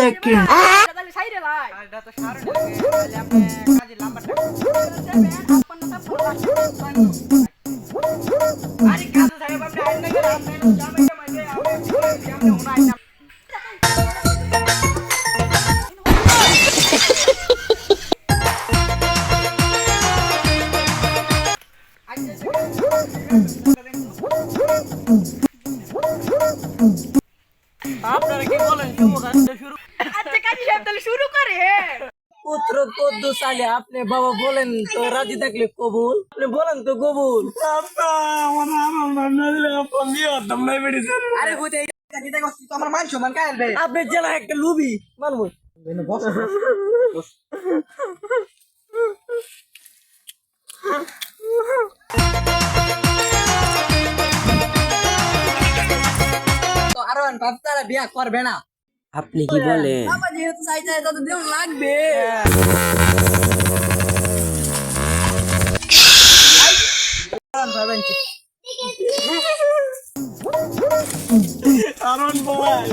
Second. তাহলে সাইরে লাই এটা তো সারণ লাগে তাহলে আপনি কাজে নাম্বারটা আরে কাজু সাহেব আপনি আইন না গেলে আপনি জামাই জামাই দে আমি আপনি হুনাই না আপনারা কি বলেন শুভ কাজটা শুরু আচ্ছা কাজী সাহেব তাহলে শুরু করে পুত্র কদ্দুস আলী, আপনি বাবা বলেন তো রাজি থাকলে কবুল, আপনি বলেন তো কবুল। আরে বুঝে এটা কি তো আমার মান সম্মান কাইলবে আপনি জেলা একটা লুবি মানবো। বস তো আরোহন বাপ্তারা বিয়া করবে না আপনি কি বলেন? বাবা যেহেতু চাইছে তত দিন লাগবে আরন ভাই